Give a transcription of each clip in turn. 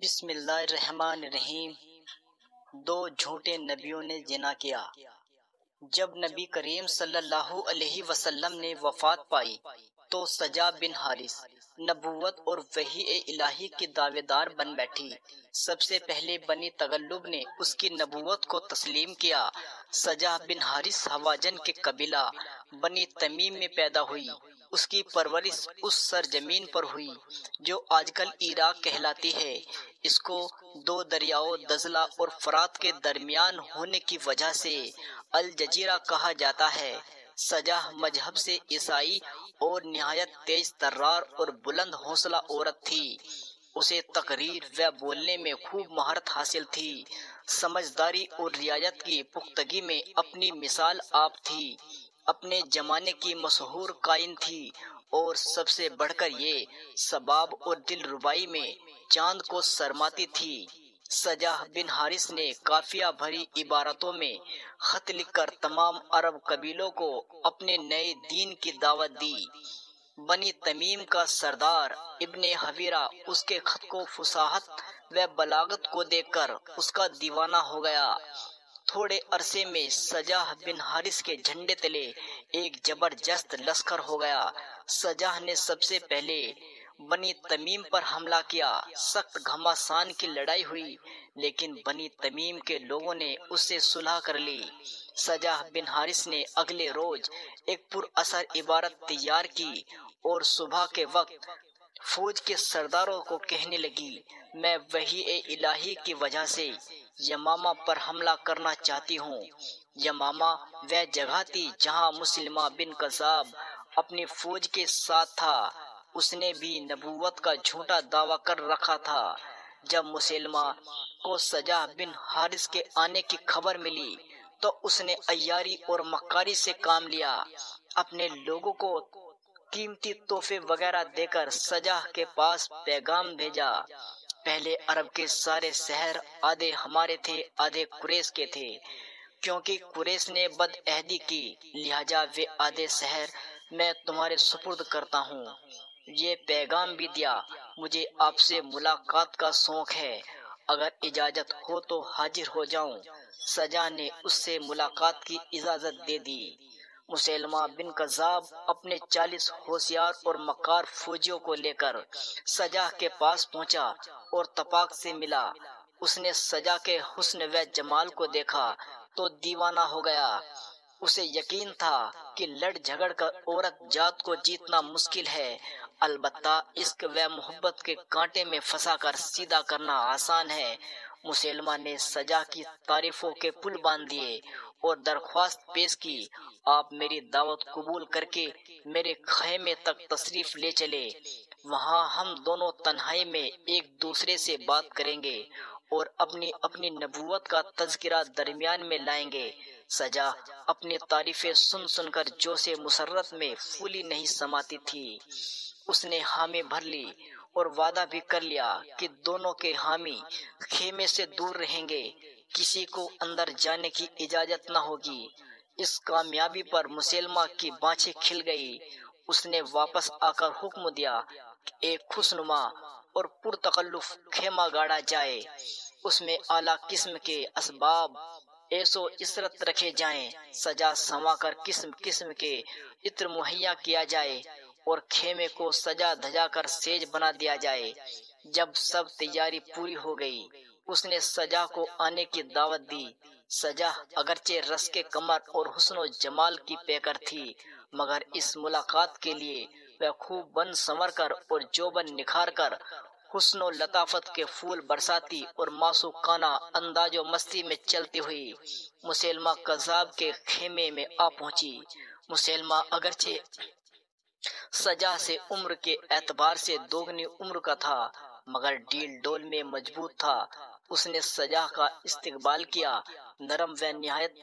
بسم اللہ الرحمن الرحیم۔ دو جھوٹے نبیوں نے زنا کیا۔ جب نبی کریم صلی اللہ علیہ وسلم نے وفات پائی تو سجا بن حارث نبوت اور وحی الہی کی دعوے دار بن بیٹھی۔ سب سے پہلے بنی تغلب نے اس کی نبوت کو تسلیم کیا۔ سجا بن حارث حوازن کے قبیلہ بنی تمیم میں پیدا ہوئی۔ اس کی پرورش اس سرزمین پر ہوئی جو آج کل عراق کہلاتی ہے۔ اس کو دو دریاؤں دجلہ اور فرات کے درمیان ہونے کی وجہ سے الجزیرہ کہا جاتا ہے۔ سجا مذہب سے عیسائی اور نہایت تیز ترار اور بلند حوصلہ عورت تھی۔ اسے تقریر و بولنے میں خوب مہارت حاصل تھی۔ سمجھداری اور رعایت کی پختگی میں اپنی مثال آپ تھی۔ اپنے زمانے کی مشہور قائن تھی اور سب سے بڑھ کر یہ ثباب اور دل ربائی میں چاند کو سرماتی تھی۔ سجا بن حارث نے قافیہ بھری عبارتوں میں خط لکھ کر تمام عرب قبیلوں کو اپنے نئے دین کی دعوت دی۔ بنی تمیم کا سردار ابن حویرہ اس کے خط کو فصاحت و بلاغت کو دیکھ کر اس کا دیوانہ ہو گیا۔ تھوڑے عرصے میں سجا بن حارث کے جھنڈے تلے ایک زبردست لشکر ہو گیا۔ سجا نے سب سے پہلے بنی تمیم پر حملہ کیا۔ سخت گھمسان کی لڑائی ہوئی لیکن بنی تمیم کے لوگوں نے اس سے صلح کر لی۔ سجا بن حارث نے اگلے روز ایک پر اثر عبارت تیار کی اور صبح کے وقت فوج کے سرداروں کو کہنے لگی، میں وحی الہی کی وجہ سے یمامہ پر حملہ کرنا چاہتی ہوں۔ یمامہ وہ جگہ تھی جہاں مسلمہ بن کذاب اپنی فوج کے ساتھ تھا۔ اس نے بھی نبوت کا جھوٹا دعویٰ کر رکھا تھا۔ جب مسلمہ کو سجا بن حارث کے آنے کی خبر ملی تو اس نے عیاری اور مکاری سے کام لیا۔ اپنے لوگوں کو قیمتی تحفے وغیرہ دے کر سجا کے پاس پیغام بھیجا۔ پہلے عرب کے سارے شہر آدھے ہمارے تھے آدھے قریش کے تھے۔ کیونکہ قریش نے بد عہدی کی لہٰذا وہ آدھے شہر میں تمہارے سپرد کرتا ہوں۔ یہ پیغام بھی دیا، مجھے آپ سے ملاقات کا شوق ہے، اگر اجازت ہو تو حاضر ہو جاؤں۔ سجا نے اس سے ملاقات کی اجازت دے دی۔ مسلمہ بن کذاب اپنے 40 ہوشیار اور مکار فوجیوں کو لے کر سجا کے پاس پہنچا اور تپاک سے ملا۔ اس نے سجا کے حسن و جمال کو دیکھا تو دیوانہ ہو گیا۔ اسے یقین تھا کہ لڑ جھگڑ کر عورت ذات کو جیتنا مشکل ہے، البتہ عشق و محبت کے کانٹے میں پھنسا کر سیدھا کرنا آسان ہے۔ مسلمہ نے سجا کی تعریفوں کے پل باندھ دیے اور درخواست پیش کی، آپ میری دعوت قبول کر کے میرے خیمے تک تشریف لے چلے، وہاں ہم دونوں تنہائی میں ایک دوسرے سے بات کریں گے اور اپنی اپنی نبوت کا تذکرہ درمیان میں لائیں گے۔ سجا اپنی تعریفیں سن سن کر جوش مسرت میں پھولی نہیں سماتی تھی۔ اس نے حامی بھر لی اور وعدہ بھی کر لیا کہ دونوں کے حامی خیمے سے دور رہیں گے، کسی کو اندر جانے کی اجازت نہ ہوگی۔ اس کامیابی پر مسلمہ کی بانچیں کھل گئی۔ اس نے واپس آ کر حکم دیا کہ ایک خوشنما اور پرتکلف خیمہ گاڑا جائے، اس میں اعلیٰ قسم کے اسباب ایش و عشرت رکھے جائیں، سجا سنوا کر قسم قسم کے عطر مہیا کیا جائے اور خیمے کو سجا دھجا کر سیج بنا دیا جائے۔ جب سب تیاری پوری ہو گئی اس نے سجا کو آنے کی دعوت دی۔ سجا اگرچہ رس کے کمر اور حسن و جمال کی پیکر تھی مگر اس ملاقات کے لیے وہ خوب بن سنور کر اور جوبن نکھار کر حسن و لطافت کے پھول برساتی اور معشوقانہ انداز و مستی میں چلتی ہوئی مسلمہ کذاب کے خیمے میں آ پہنچی۔ مسلمہ اگرچہ سجا سے عمر کے اعتبار سے دوگنی عمر کا تھا مگر ڈیل ڈول میں مضبوط تھا۔ اس نے سجا کا استقبال کیا، نرم و نہایت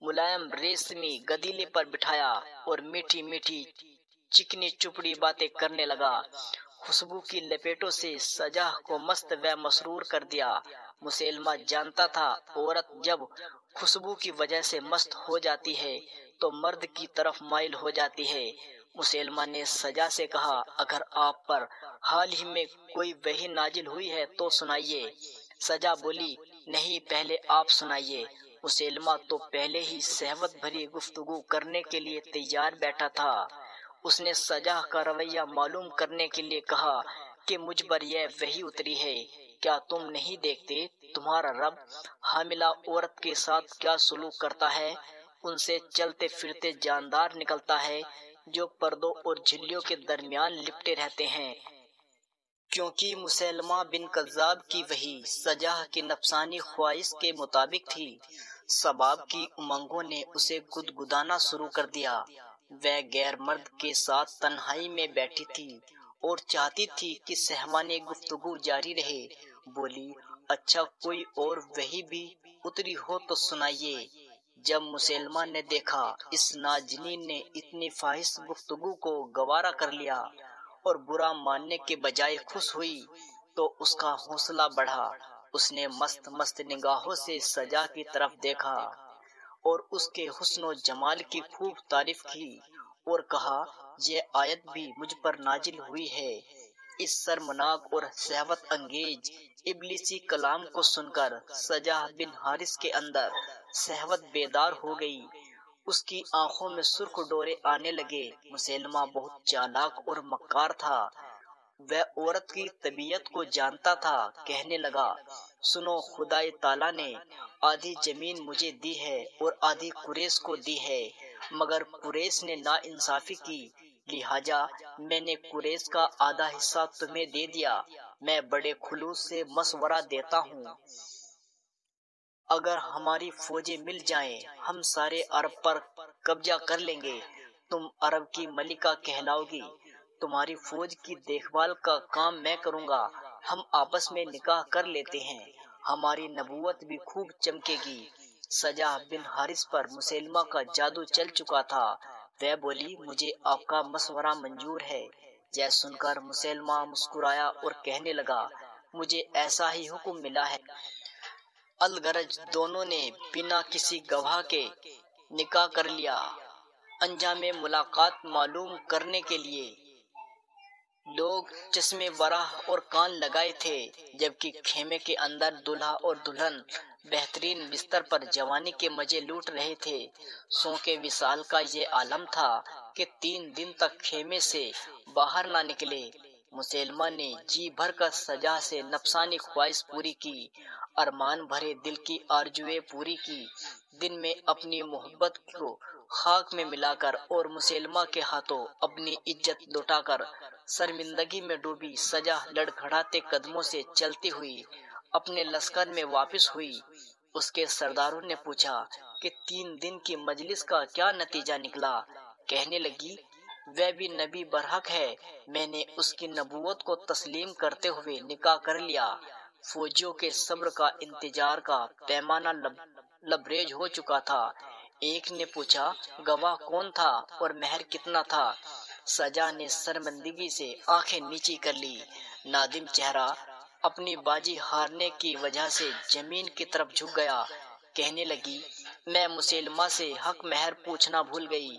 ملائم ریشمی گدیلے پر بٹھایا اور میٹھی میٹھی چکنی چپڑی باتیں کرنے لگا۔ خوشبو کی لپیٹوں سے سجا کو مست و مسرور کر دیا۔ مسلمہ جانتا تھا عورت جب خوشبو کی وجہ سے مست ہو جاتی ہے تو مرد کی طرف مائل ہو جاتی ہے۔ مسلمہ نے سجا سے کہا اگر آپ پر حال ہی میں کوئی وحی نازل ہوئی ہے تو سنائیے۔ سجا بولی نہیں، پہلے آپ سنائیے۔ مسلمہ تو پہلے ہی صحبت بھری گفتگو کرنے کے لیے تیار بیٹھا تھا۔ اس نے سجا کا رویہ معلوم کرنے کے لیے کہا کہ مجھ پر یہ وحی اتری ہے، کیا تم نہیں دیکھتے تمہارا رب حاملہ عورت کے ساتھ کیا سلوک کرتا ہے؟ ان سے چلتے پھرتے جاندار نکلتا ہے جو پردوں اور جھلیوں کے درمیان لپٹے رہتے ہیں۔ کیونکہ مسلمہ بن کذاب کی وحی سجا کی نفسانی خواہش کے مطابق تھی، سباب کی امنگوں نے اسے گدگدانا شروع کر دیا۔ وہ غیر مرد کے ساتھ تنہائی میں بیٹھی تھی اور چاہتی تھی کہ سہمانے گفتگو جاری رہے۔ بولی اچھا کوئی اور وحی بھی اتری ہو تو سنائیے۔ جب مسلمہ نے دیکھا اس ناجنین نے اتنی فاحش گفتگو کو گوارا کر لیا اور برا ماننے کے بجائے خوش ہوئی تو اس کا حوصلہ بڑھا۔ اس نے مست مست نگاہوں سے سجا کی طرف دیکھا اور اس کے حسن و جمال کی خوب تعریف کی اور کہا یہ آیت بھی مجھ پر نازل ہوئی ہے۔ اس شرمناک اور شہوت انگیز ابلیسی کلام کو سن کر سجا بن حارث کے اندر شہوت بیدار ہو گئی، اس کی آنکھوں میں سرخ ڈورے آنے لگے۔ مسلمہ بہت چالاک اور مکار تھا، وہ عورت کی طبیعت کو جانتا تھا، کہنے لگا سنو، خدائے تعالیٰ نے آدھی زمین مجھے دی ہے اور آدھی قریش کو دی ہے، مگر قریش نے ناانصافی کی، لہٰذا میں نے قریش کا آدھا حصہ تمہیں دے دیا۔ میں بڑے خلوص سے مشورہ دیتا ہوں، اگر ہماری فوجیں مل جائیں ہم سارے عرب پر قبضہ کر لیں گے، تم عرب کی ملکہ کہلاؤ گی، تمہاری فوج کی دیکھ بھال کا کام میں کروں گا، ہم آپس میں نکاح کر لیتے ہیں، ہماری نبوت بھی خوب چمکے گی۔ سجا بن حارث پر مسلمہ کا جادو چل چکا تھا، وہ بولی مجھے آپ کا مشورہ منظور ہے۔ یہ سن کر مسلمہ مسکرایا اور کہنے لگا مجھے ایسا ہی حکم ملا ہے۔ الغرض دونوں نے بنا کسی گواہ کے نکاح کر لیا۔ انجام ملاقات معلوم کرنے کے لیے لوگ چشمے وراہ اور کان لگائے تھے، جبکہ خیمے کے اندر دلہا اور دلہن بہترین بستر پر جوانی کے مزے لوٹ رہے تھے۔ شوق وصال کا یہ عالم تھا کہ 3 دن تک خیمے سے باہر نہ نکلے۔ مسلمہ نے جی بھر کر سجا سے نفسانی خواہش پوری کی، ارمان بھرے دل کی آرزوئیں پوری کی۔ دن میں اپنی محبت کو خاک میں ملا کر اور مسلمہ کے ہاتھوں اپنی عزت لوٹا کر شرمندگی میں ڈوبی سجا لڑکھڑاتے قدموں سے چلتی ہوئی اپنے لشکر میں واپس ہوئی۔ اس کے سرداروں نے پوچھا کہ 3 دن کی مجلس کا کیا نتیجہ نکلا؟ کہنے لگی وہ بھی نبی برحق ہے، میں نے اس کی نبوت کو تسلیم کرتے ہوئے نکاح کر لیا۔ فوجیوں کے صبر کا انتظار کا پیمانہ لبریز ہو چکا تھا۔ ایک نے پوچھا گواہ کون تھا اور مہر کتنا تھا؟ سجا نے شرمندگی سے آنکھیں نیچی کر لی، نادم چہرہ اپنی بازی ہارنے کی وجہ سے زمین کی طرف جھک گیا، کہنے لگی میں مسلمہ سے حق مہر پوچھنا بھول گئی۔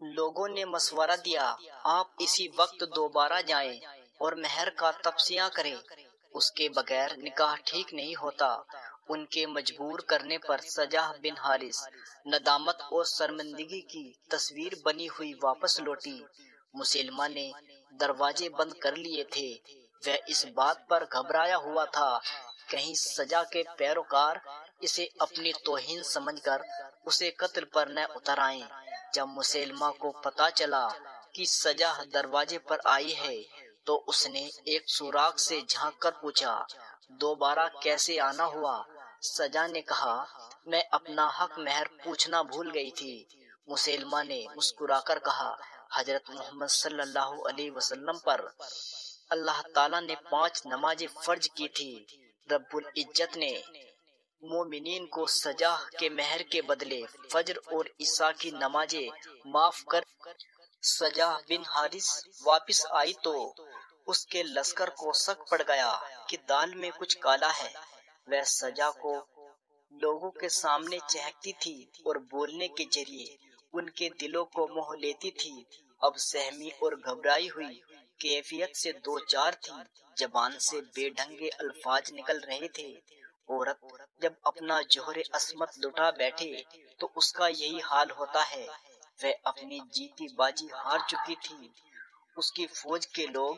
لوگوں نے مشورہ دیا آپ اسی وقت دوبارہ جائیں اور مہر کا تفصیہ کریں، اس کے بغیر نکاح ٹھیک نہیں ہوتا۔ ان کے مجبور کرنے پر سجا بن حارث ندامت اور شرمندگی کی تصویر بنی ہوئی واپس لوٹی۔ مسلمہ نے دروازے بند کر لیے تھے، وہ اس بات پر گھبرایا ہوا تھا کہیں سجا کے پیروکار اسے اپنی توہین سمجھ کر اسے قتل پر نہ اتر آئیں۔ جب مسلمہ کو پتا چلا کہ سجا دروازے پر آئی ہے تو اس نے ایک سوراخ سے جھانک کر پوچھا دوبارہ کیسے آنا ہوا؟ سجا نے کہا میں اپنا حق مہر پوچھنا بھول گئی تھی۔ مسلمہ نے مسکرا کر کہا حضرت محمد صلی اللہ علیہ وسلم پر اللہ تعالیٰ نے 5 نمازیں فرض کی تھی، رب العزت نے مومنین کو سجا کے مہر کے بدلے فجر اور عشاء کی نمازیں معاف کر۔ سجا بن حارث واپس آئی تو اس کے لشکر کو شک پڑ گیا کہ دال میں کچھ کالا ہے۔ وہ سجا کو لوگوں کے سامنے چہکتی تھی اور بولنے کے ذریعے ان کے دلوں کو موہ لیتی تھی۔ اب سہمی اور گھبرائی ہوئی کیفیت سے دو چار تھی، زبان سے بے ڈھنگے الفاظ نکل رہے تھے۔ عورت جب اپنا جوہر عصمت لٹا بیٹھے تو اس کا یہی حال ہوتا ہے۔ وہ اپنی جیتی باجی ہار چکی تھی۔ اس کی فوج کے لوگ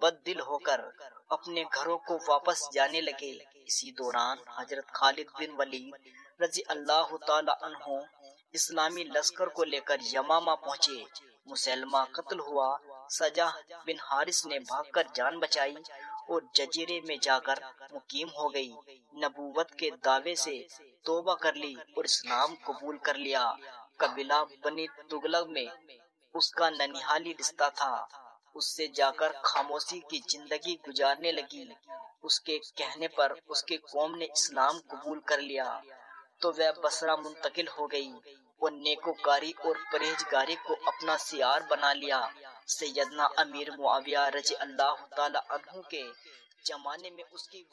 بد دل ہو کر اپنے گھروں کو واپس جانے لگے۔ اسی دوران حضرت خالد بن ولید رضی اللہ تعالی عنہ اسلامی لشکر کو لے کر یمامہ پہنچے۔ مسلمہ قتل ہوا۔ سجا بن حارث نے بھاگ کر جان بچائی اور جزیرے میں جا کر مقیم ہو گئی۔ نبوت کے دعوے سے توبہ کر لی اور اسلام قبول کر لیا۔ قبیلہ بنی تغلق میں اس کا ننھالی رشتہ تھا۔ اس سے جا کر خاموشی کی زندگی گزارنے لگی۔ اس کے کہنے پر اس کی قوم نے اسلام قبول کر لیا تو وہ بصرہ منتقل ہو گئی اور نیکوکاری اور پرہیزگاری کو اپنا شعار بنا لیا۔ سیدنا امیر معاویہ رضی اللہ تعالی عنہ کے زمانے میں اس کی